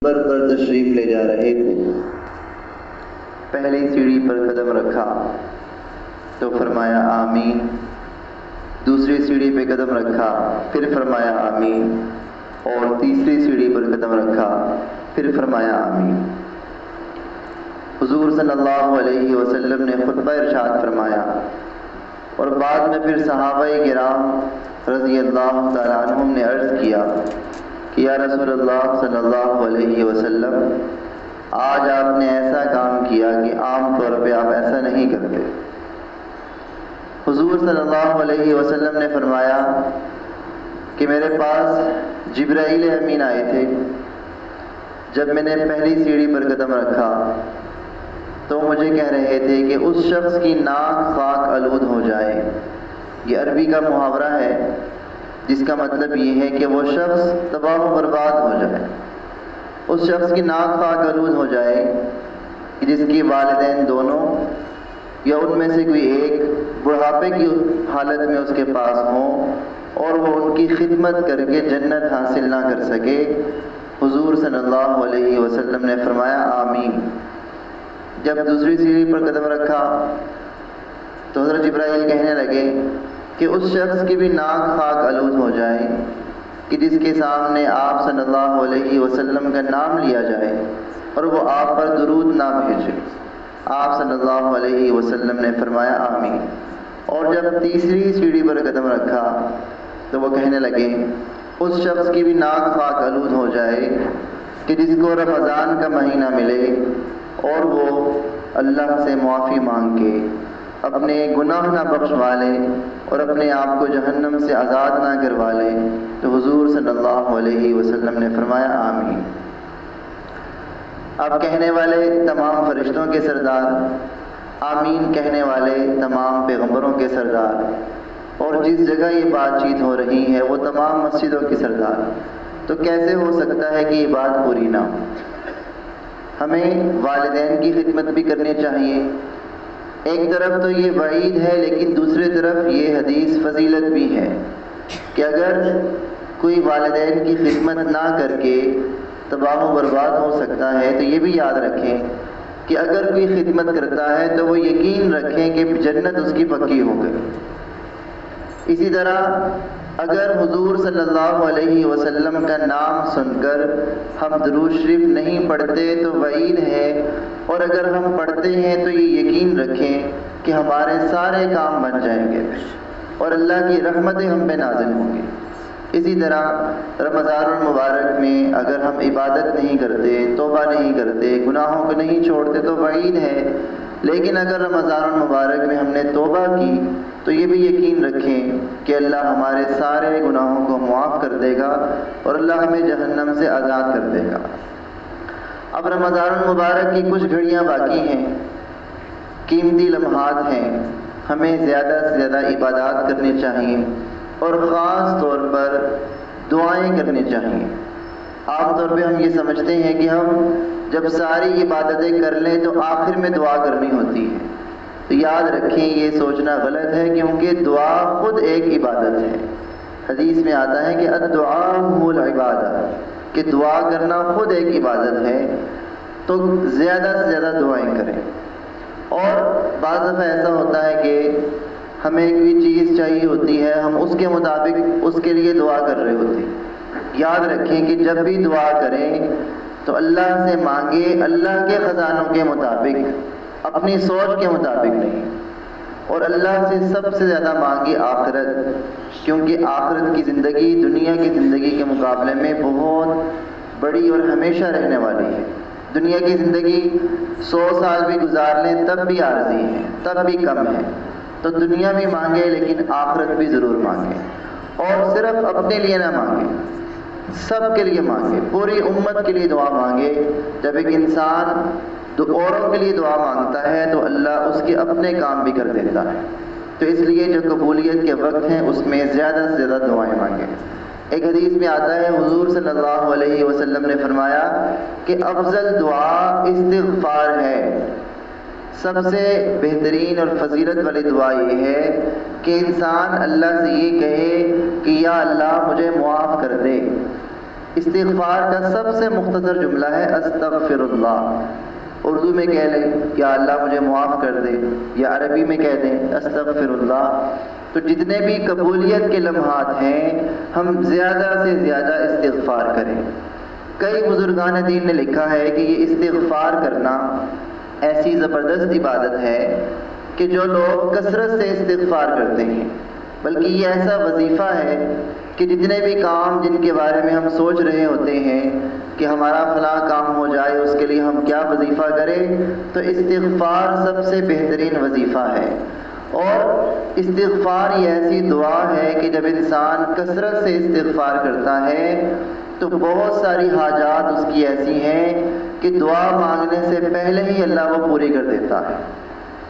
منبر پر تشریف لے جا رہے تھے۔ پہلی سیڑھی پر قدم رکھا تو فرمایا آمین، دوسری سیڑھی پہ قدم رکھا پھر فرمایا آمین، اور تیسری سیڑھی پر قدم رکھا پھر فرمایا آمین۔ حضور صلی اللہ علیہ وسلم نے خطبہ ارشاد فرمایا اور بعد میں پھر صحابہ کرام رضی اللہ تعالیٰ عنہم نے عرض کیا کہ یا رسول اللہ صلی اللہ علیہ وسلم، آج آپ نے ایسا کام کیا کہ عام طور پہ آپ ایسا نہیں کرتے۔ حضور صلی اللہ علیہ وسلم نے فرمایا کہ میرے پاس جبرائیل امین آئے تھے۔ جب میں نے پہلی سیڑھی پر قدم رکھا تو مجھے کہہ رہے تھے کہ اس شخص کی ناک خاک آلود ہو جائے۔ یہ عربی کا محاورہ ہے جس کا مطلب یہ ہے کہ وہ شخص تباہ و برباد ہو جائے، اس شخص کی ناک خاک آلود ہو جائے کہ جس کی والدین دونوں یا ان میں سے کوئی ایک بڑھاپے کی حالت میں اس کے پاس ہوں اور وہ ان کی خدمت کر کے جنت حاصل نہ کر سکے۔ حضور صلی اللہ علیہ وسلم نے فرمایا آمین۔ جب دوسری سیڑھی پر قدم رکھا تو حضرت جبرائیل کہنے لگے کہ اس شخص کی بھی ناک خاک آلود ہو جائے کہ جس کے سامنے آپ صلی اللہ علیہ وسلم کا نام لیا جائے اور وہ آپ پر درود نہ بھیجے۔ آپ صلی اللہ علیہ وسلم نے فرمایا آمین۔ اور جب تیسری سیڑھی پر قدم رکھا تو وہ کہنے لگے اس شخص کی بھی ناک خاک آلود ہو جائے کہ جس کو رمضان کا مہینہ ملے اور وہ اللہ سے معافی مانگ کے اپنے گناہ نہ بخشوا لے اور اپنے آپ کو جہنم سے آزاد نہ کروا لے۔ تو حضور صلی اللہ علیہ وسلم نے فرمایا آمین۔ اب کہنے والے تمام فرشتوں کے سردار، آمین کہنے والے تمام پیغمبروں کے سردار، اور جس جگہ یہ بات چیت ہو رہی ہے وہ تمام مسجدوں کے سردار، تو کیسے ہو سکتا ہے کہ یہ بات پوری نہ ہو؟ ہمیں والدین کی خدمت بھی کرنی چاہیے۔ ایک طرف تو یہ وعید ہے لیکن دوسری طرف یہ حدیث فضیلت بھی ہے کہ اگر کوئی والدین کی خدمت نہ کر کے تباہ و برباد ہو سکتا ہے تو یہ بھی یاد رکھیں کہ اگر کوئی خدمت کرتا ہے تو وہ یقین رکھیں کہ جنت اس کی پکی ہو گئی۔ اسی طرح اگر حضور صلی اللہ علیہ وسلم کا نام سن کر ہم درود شریف نہیں پڑھتے تو وعید ہے، اور اگر ہم پڑھتے ہیں تو یہ یقین رکھیں کہ ہمارے سارے کام بن جائیں گے اور اللہ کی رحمتیں ہم پہ نازل ہوں گی۔ اسی طرح رمضان المبارک میں اگر ہم عبادت نہیں کرتے، توبہ نہیں کرتے، گناہوں کو نہیں چھوڑتے تو وعید ہے، لیکن اگر رمضان المبارک میں ہم نے توبہ کی تو یہ بھی یقین رکھیں کہ اللہ ہمارے سارے گناہوں کو معاف کر دے گا اور اللہ ہمیں جہنم سے آزاد کر دے گا۔ اب رمضان المبارک کی کچھ گھڑیاں باقی ہیں، قیمتی لمحات ہیں، ہمیں زیادہ سے زیادہ عبادات کرنی چاہیے اور خاص طور پر دعائیں کرنی چاہیے۔ عام طور پہ ہم یہ سمجھتے ہیں کہ ہم جب ساری عبادتیں کر لیں تو آخر میں دعا کرنی ہوتی ہے، تو یاد رکھیں یہ سوچنا غلط ہے کیونکہ دعا خود ایک عبادت ہے۔ حدیث میں آتا ہے کہ الدعاء هو العبادہ، کہ دعا کرنا خود ایک عبادت ہے، تو زیادہ سے زیادہ دعائیں کریں۔ اور بعض دفعہ ایسا ہوتا ہے کہ ہمیں کوئی چیز چاہیے ہوتی ہے، ہم اس کے مطابق اس کے لیے دعا کر رہے ہوتے ہیں۔ یاد رکھیں کہ جب بھی دعا کریں تو اللہ سے مانگے اللہ کے خزانوں کے مطابق، اپنی سوچ کے مطابق نہیں، اور اللہ سے سب سے زیادہ مانگے آخرت، کیونکہ آخرت کی زندگی دنیا کی زندگی کے مقابلے میں بہت بڑی اور ہمیشہ رہنے والی ہے۔ دنیا کی زندگی 100 سال بھی گزار لیں تب بھی عارضی ہے، تب بھی کم ہے، تو دنیا بھی مانگے لیکن آخرت بھی ضرور مانگے، اور صرف اپنے لیے نہ مانگے، سب کے لیے مانگے، پوری امت کے لیے دعا مانگے۔ جب ایک انسان اوروں کے لیے دعا مانگتا ہے تو اللہ اس کے اپنے کام بھی کر دیتا ہے، تو اس لیے جو قبولیت کے وقت ہیں اس میں زیادہ سے زیادہ دعائیں مانگیں۔ ایک حدیث میں آتا ہے حضور صلی اللہ علیہ وسلم نے فرمایا کہ افضل دعا استغفار ہے۔ سب سے بہترین اور فضیلت والی دعا یہ ہے کہ انسان اللہ سے یہ کہے کہ یا اللہ مجھے معاف کر دے، استغفار کا سب سے مختصر جملہ ہے استغفر اللہ۔ اردو میں کہہ لیں یا اللہ مجھے معاف کر دے، یا عربی میں کہہ دیں استغفر اللہ۔ تو جتنے بھی قبولیت کے لمحات ہیں ہم زیادہ سے زیادہ استغفار کریں۔ کئی بزرگان دین نے لکھا ہے کہ یہ استغفار کرنا ایسی زبردست عبادت ہے کہ جو لوگ کثرت سے استغفار کرتے ہیں، بلکہ یہ ایسا وظیفہ ہے کہ جتنے بھی کام جن کے بارے میں ہم سوچ رہے ہوتے ہیں کہ ہمارا فلاں کام ہو جائے اس کے لیے ہم کیا وظیفہ کریں، تو استغفار سب سے بہترین وظیفہ ہے۔ اور استغفار یہ ایسی دعا ہے کہ جب انسان کثرت سے استغفار کرتا ہے تو بہت ساری حاجات اس کی ایسی ہیں کہ دعا مانگنے سے پہلے ہی اللہ وہ پوری کر دیتا ہے۔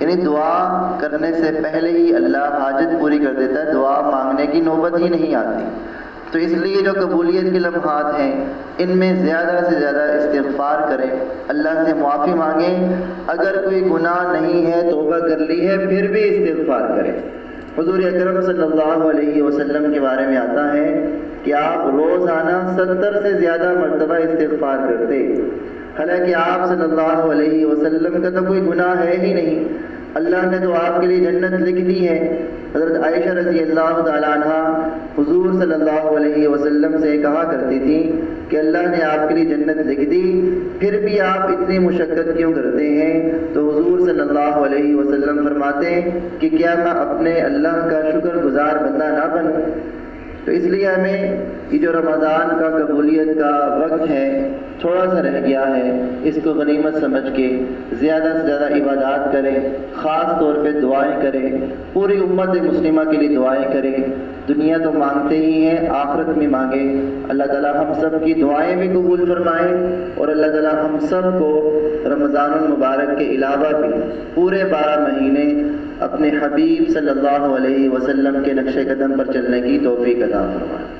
یعنی دعا کرنے سے پہلے ہی اللہ حاجت پوری کر دیتا ہے، دعا مانگنے کی نوبت ہی نہیں آتی۔ تو اس لیے جو قبولیت کے لمحات ہیں ان میں زیادہ سے زیادہ استغفار کریں، اللہ سے معافی مانگیں۔ اگر کوئی گناہ نہیں ہے، توبہ کر لی ہے، پھر بھی استغفار کریں۔ حضور اکرم صلی اللہ علیہ وسلم کے بارے میں آتا ہے کہ آپ روزانہ 70 سے زیادہ مرتبہ استغفار کرتے، حالانکہ آپ صلی اللہ علیہ وسلم کا تو کوئی گناہ ہے ہی نہیں، اللہ نے تو آپ کے لیے جنت لکھ دی ہے۔ حضرت عائشہ رضی اللہ تعالیٰ عنہ حضور صلی اللہ علیہ وسلم سے کہا کرتی تھی کہ اللہ نے آپ کے لیے جنت لکھ دی، پھر بھی آپ اتنی مشقت کیوں کرتے ہیں؟ تو حضور صلی اللہ علیہ وسلم فرماتے ہیں کہ کیا میں اپنے اللہ کا شکر گزار بندہ نہ بنوں؟ تو اس لیے ہمیں یہ جو رمضان کا قبولیت کا وقت ہے تھوڑا سا رہ گیا ہے، اس کو غنیمت سمجھ کے زیادہ سے زیادہ عبادات کریں، خاص طور پہ دعائیں کریں، پوری امت مسلمہ کے لیے دعائیں کریں۔ دنیا تو مانگتے ہی ہیں، آخرت میں مانگیں۔ اللہ تعالیٰ ہم سب کی دعائیں بھی قبول فرمائیں، اور اللہ تعالیٰ ہم سب کو رمضان المبارک کے علاوہ بھی پورے 12 مہینے اپنے حبیب صلی اللہ علیہ وسلم کے نقش قدم پر چلنے کی توفیق عطا فرمائے۔